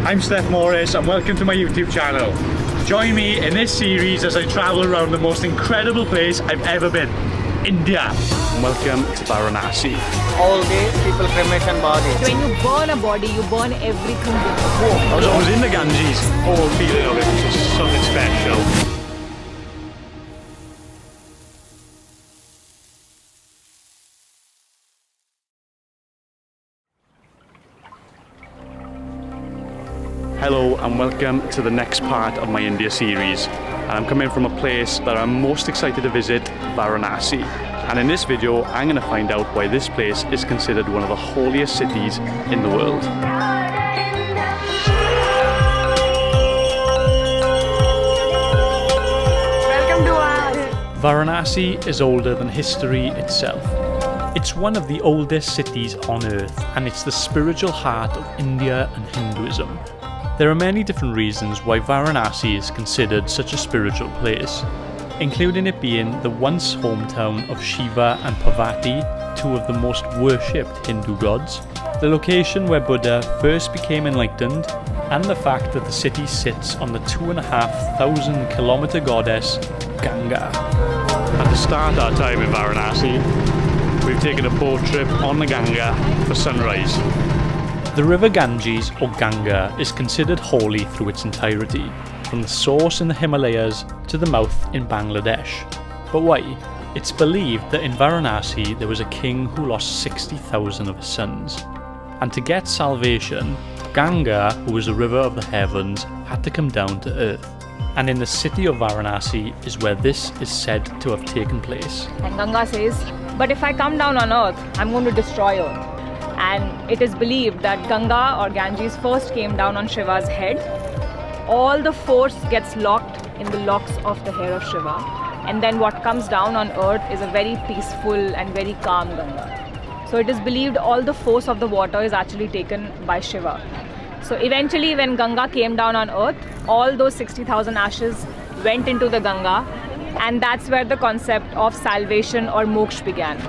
I'm Steph Morris and welcome to my YouTube channel. Join me in this series as I travel around the most incredible place I've ever been, India. Welcome to Varanasi. All day people cremation bodies. When you burn a body, you burn everything with it. I was always in the Ganges. The whole feeling of it was just something special. Hello and welcome to the next part of my India series. I'm coming from a place that I'm most excited to visit, Varanasi. And in this video, I'm going to find out why this place is considered one of the holiest cities in the world. Welcome to us. Varanasi is older than history itself. It's one of the oldest cities on earth, and it's the spiritual heart of India and Hinduism. There are many different reasons why Varanasi is considered such a spiritual place, including it being the once hometown of Shiva and Parvati, two of the most worshipped Hindu gods, the location where Buddha first became enlightened, and the fact that the city sits on the 2,500 kilometre goddess Ganga. And to start our time in Varanasi, we've taken a boat trip on the Ganga for sunrise. The river Ganges, or Ganga, is considered holy through its entirety, from the source in the Himalayas to the mouth in Bangladesh. But why? It's believed that in Varanasi there was a king who lost 60,000 of his sons. And to get salvation, Ganga, who was a river of the heavens, had to come down to earth. And in the city of Varanasi is where this is said to have taken place. And Ganga says, but if I come down on earth, I'm going to destroy earth. And it is believed that Ganga or Ganges first came down on Shiva's head. All the force gets locked in the locks of the hair of Shiva. And then what comes down on earth is a very peaceful and very calm Ganga. So it is believed all the force of the water is actually taken by Shiva. So eventually when Ganga came down on earth, all those 60,000 ashes went into the Ganga. And that's where the concept of salvation or moksha began.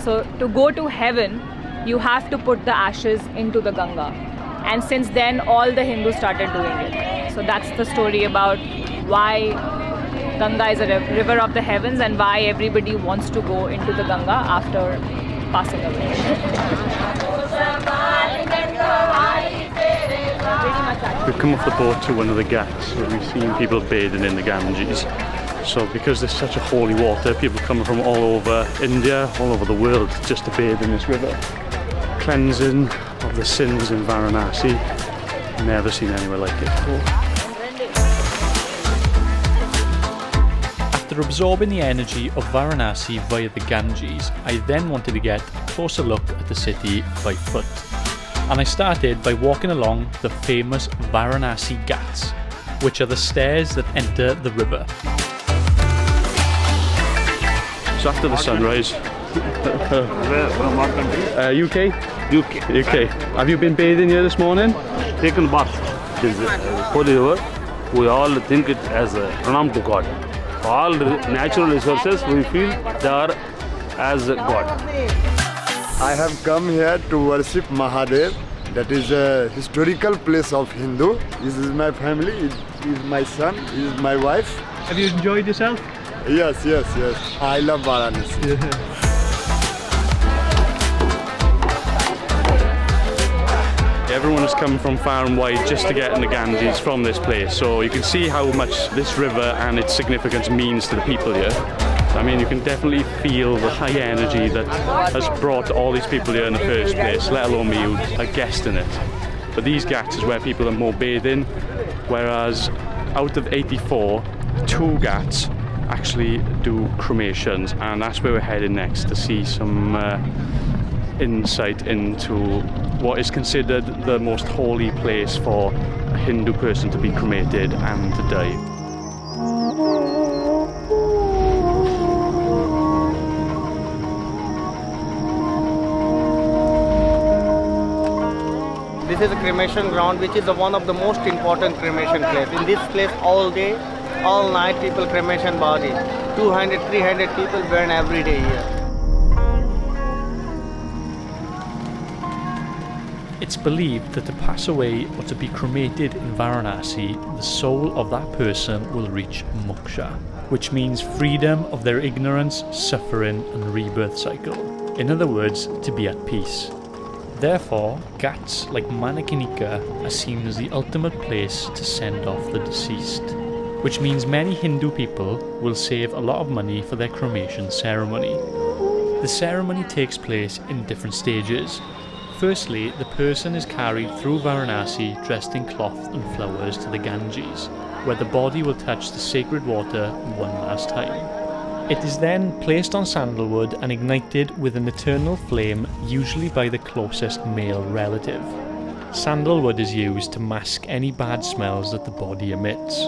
So to go to heaven, you have to put the ashes into the Ganga. And since then, all the Hindus started doing it. So that's the story about why Ganga is a river of the heavens and why everybody wants to go into the Ganga after passing away. We've come off the boat to one of the ghats where we've seen people bathing in the Ganges. So because there's such a holy water, people come from all over India, all over the world just to bathe in this river. Cleansing of the sins in Varanasi. Never seen anywhere like it before. After absorbing the energy of Varanasi via the Ganges, I then wanted to get a closer look at the city by foot. And I started by walking along the famous Varanasi ghats, which are the stairs that enter the river. So after the sunrise, Where? From what country? UK? UK. UK. Have you been bathing here this morning? Taken bath. It is a holy river. We all think it as a pranam to God. All natural resources we feel they are as a God. I have come here to worship Mahadev. That is a historical place of Hindu. This is my family, it is my son, this is my wife. Have you enjoyed yourself? Yes. I love Varanasi. Everyone has come from far and wide just to get in the Ganges from this place, so you can see how much this river and its significance means to the people here. I mean, you can definitely feel the high energy that has brought all these people here in the first place, let alone me, a guest in it. But these ghats is where people are more bathing, whereas out of 84, 2 ghats actually do cremations, and that's where we're heading next to see some insight into what is considered the most holy place for a Hindu person to be cremated and to die. This is a cremation ground, which is one of the most important cremation place. In this place, all day, all night, people cremation body. 200, 300 people burn every day here. It's believed that to pass away or to be cremated in Varanasi, the soul of that person will reach moksha, which means freedom of their ignorance, suffering and rebirth cycle. In other words, to be at peace. Therefore, ghats like Manikarnika are seen as the ultimate place to send off the deceased, which means many Hindu people will save a lot of money for their cremation ceremony. The ceremony takes place in different stages. Firstly, the person is carried through Varanasi dressed in cloth and flowers to the Ganges, where the body will touch the sacred water one last time. It is then placed on sandalwood and ignited with an eternal flame, usually by the closest male relative. Sandalwood is used to mask any bad smells that the body emits.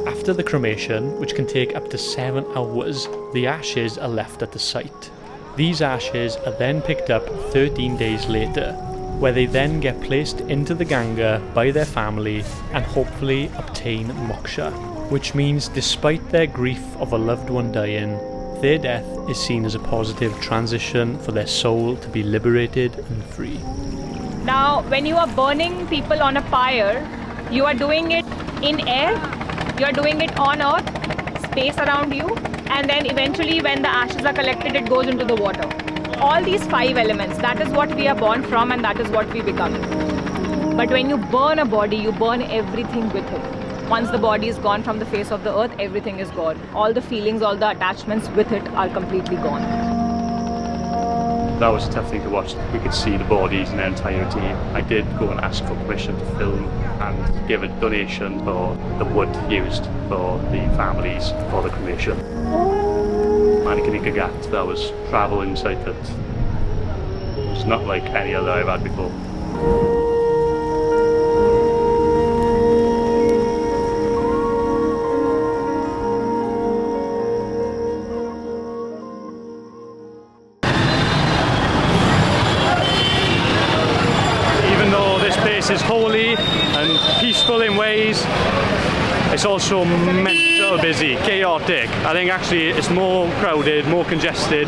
After the cremation, which can take up to 7 hours, the ashes are left at the site. These ashes are then picked up 13 days later, where they then get placed into the Ganga by their family and hopefully obtain moksha, which means despite their grief of a loved one dying, their death is seen as a positive transition for their soul to be liberated and free. Now, when you are burning people on a pyre, you are doing it in air, you are doing it on earth, space around you, and then eventually when the ashes are collected, it goes into the water. All these 5 elements, that is what we are born from and that is what we become. But when you burn a body, you burn everything with it. Once the body is gone from the face of the earth, everything is gone. All the feelings, all the attachments with it are completely gone. That was a tough thing to watch. We could see the bodies in their entirety. I did go and ask for permission to film and give a donation for the wood used for the families for the cremation. Manikarnika Ghat, that was travel insight that was not like any other I've had before. Is holy and peaceful in ways, it's also mental busy, chaotic. I think actually it's more crowded, more congested,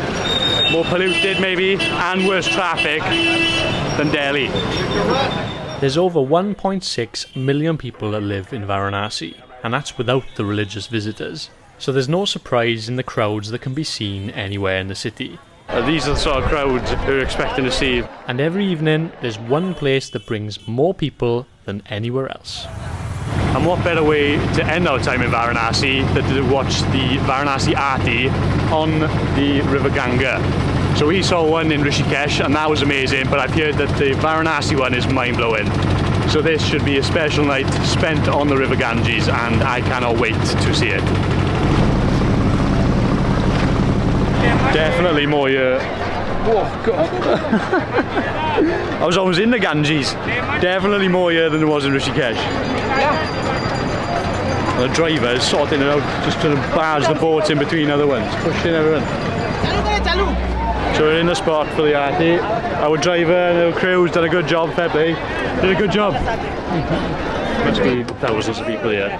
more polluted maybe, and worse traffic than Delhi. There's over 1.6 million people that live in Varanasi, and that's without the religious visitors. So there's no surprise in the crowds that can be seen anywhere in the city. These are the sort of crowds we're expecting to see. And every evening, there's one place that brings more people than anywhere else. And what better way to end our time in Varanasi than to watch the Varanasi Aarti on the River Ganga. So we saw one in Rishikesh and that was amazing, but I've heard that the Varanasi one is mind-blowing. So this should be a special night spent on the River Ganges and I cannot wait to see it. Definitely more here. Oh God. I was almost in the Ganges. Definitely more here than there was in Rishikesh. The driver is sorting it out, just trying to barge the boats in between other ones, pushing everyone. So we're in the spot for the Aarti. Our driver and our crew's done a good job, fair play. Did a good job. Must be thousands of people here.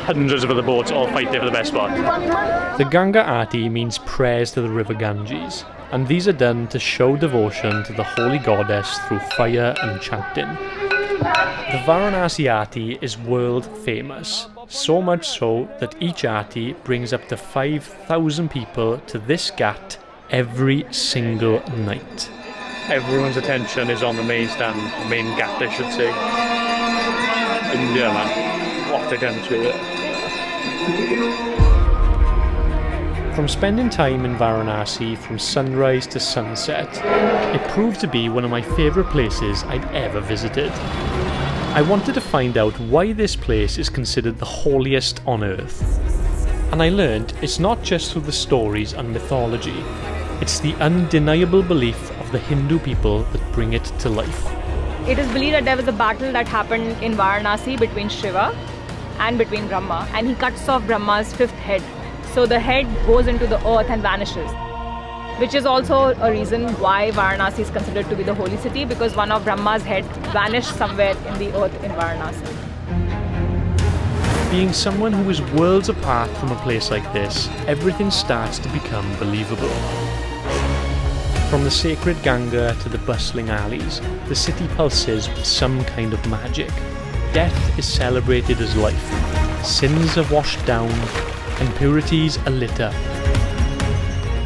Hundreds of other boats all fighting for the best spot. The Ganga Aarti means prayers to the river Ganges, and these are done to show devotion to the holy goddess through fire and chanting. The Varanasi Aarti is world famous, so much so that each Aarti brings up to 5,000 people to this ghat every single night. Everyone's attention is on the main stand, main ghat I should say. India man, what a country. From spending time in Varanasi from sunrise to sunset, it proved to be one of my favourite places I'd ever visited. I wanted to find out why this place is considered the holiest on earth. And I learned it's not just through the stories and mythology, it's the undeniable belief of the Hindu people that bring it to life. It is believed that there was a battle that happened in Varanasi between Shiva and between Brahma, and he cuts off Brahma's 5th head. So the head goes into the earth and vanishes, which is also a reason why Varanasi is considered to be the holy city, because one of Brahma's head vanished somewhere in the earth in Varanasi. Being someone who is worlds apart from a place like this, everything starts to become believable. From the sacred Ganga to the bustling alleys, the city pulses with some kind of magic. Death is celebrated as life, sins are washed down, and purities are lit up.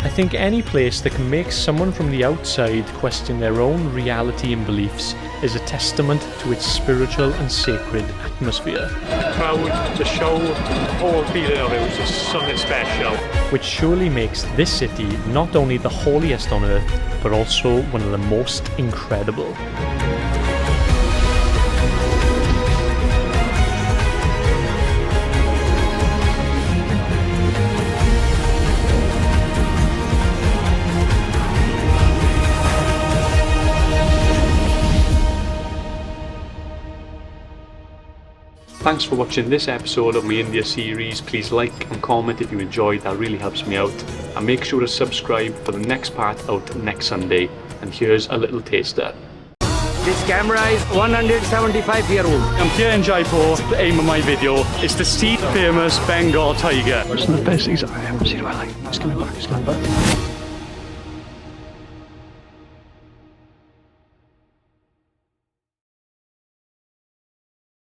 I think any place that can make someone from the outside question their own reality and beliefs is a testament to its spiritual and sacred atmosphere. Proud to show the whole feeling of it was just something special. Which surely makes this city not only the holiest on earth, but also one of the most incredible. Thanks for watching this episode of my India series. Please like and comment if you enjoyed, that really helps me out. And make sure to subscribe for the next part out next Sunday. And here's a little taster. This camera is 175-year-old. I'm here in Jaipur. The aim of my video is to see the famous Bengal tiger. It's one of the best things I ever seen in my life. It's coming back, it's coming back.